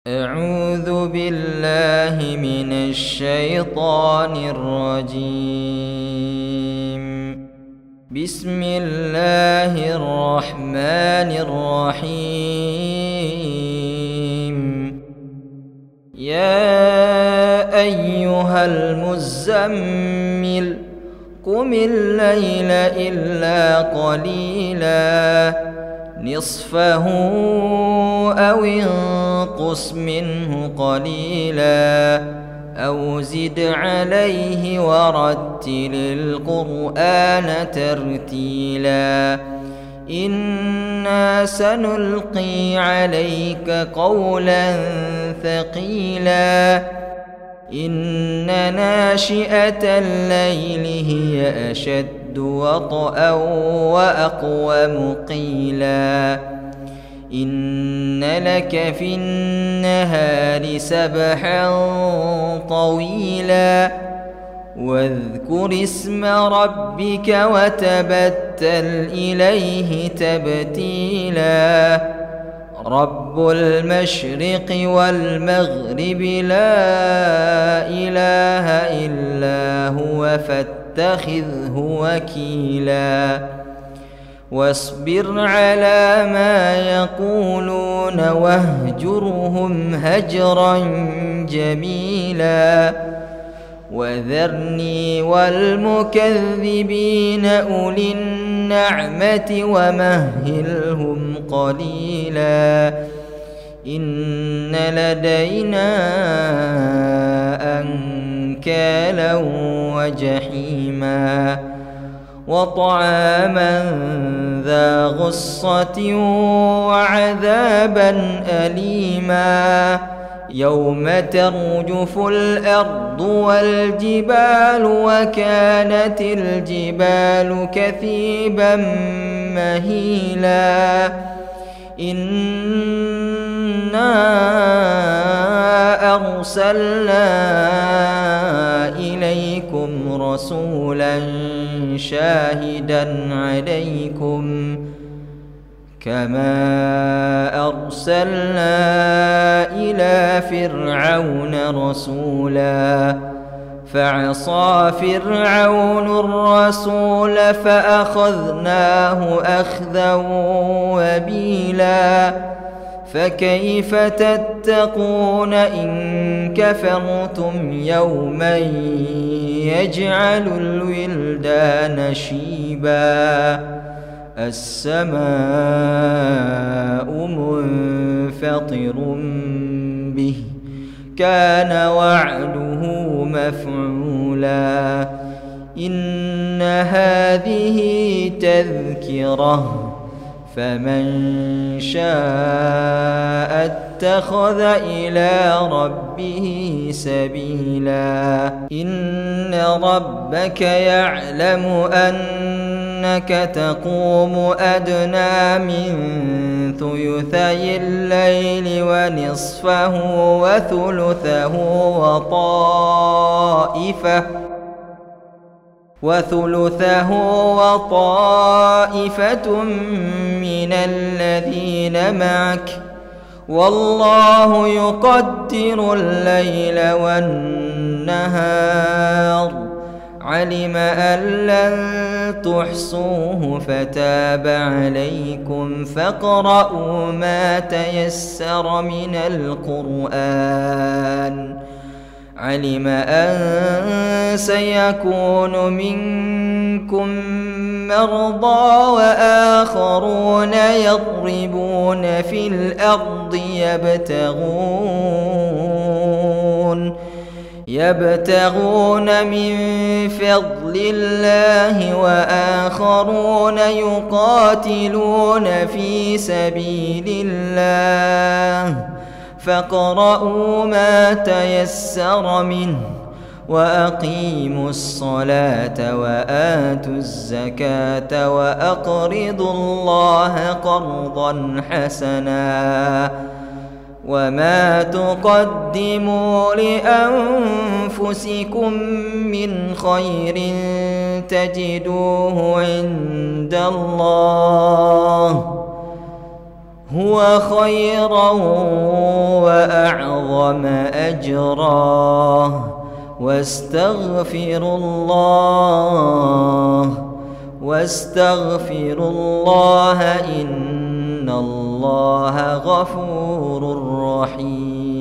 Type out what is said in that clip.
أعوذ بالله من الشيطان الرجيم. بسم الله الرحمن الرحيم. يا أيها المزمل قم الليل إلا قليلا نصفه أو انقص منه قليلا أو زد عليه ورتل القرآن ترتيلا إنا سنلقي عليك قولا ثقيلا إن ناشئة الليل هي أشد وطئا وأقوم قيلا إن لك في النهار سبحا طويلا واذكر اسم ربك وتبتل إليه تبتيلا رب المشرق والمغرب لا إله إلا هو فاتخذه وكيلا واصبر على ما يقولون واهجرهم هجرا جميلا وذرني والمكذبين أولي النعمة ومهلهم قليلا إن لدينا أنكالا وجحيما وطعاما ذا غصة وعذابا أليما يوم ترجف الأرض والجبال وكانت الجبال كثيبا مهيلا إنا أرسلنا إليكم رسولا شاهدا عليكم كما أرسلنا إلى فرعون رسولا فعصى فرعون الرسول فأخذناه أخذا وبيلا فكيف تتقون إن كفرتم يوما يجعل الولدان شيبا السماء منفطر به كان وعده مفعولا إن هذه تذكرة فمن شاء اتخذ إلى ربه سبيلا إن ربك يعلم أنك تقوم أدنى من ثلثي الليل ونصفه وثلثه وطائفة من الذين معك والله يقدر الليل والنهار علم أن لن تحصوه فتاب عليكم فاقرؤوا ما تيسر من القرآن علم أن سيكون منكم مرضى وآخرون يضربون في الأرض يبتغون من فضل الله وآخرون يقاتلون في سبيل الله فاقرؤوا ما تيسر منه وأقيموا الصلاة وآتوا الزكاة وأقرضوا الله قرضا حسنا وما تقدموا لأنفسكم من خير تجدوه عند الله هو خيرا وأعظم أجرا واستغفر الله إن الله غفور رحيم.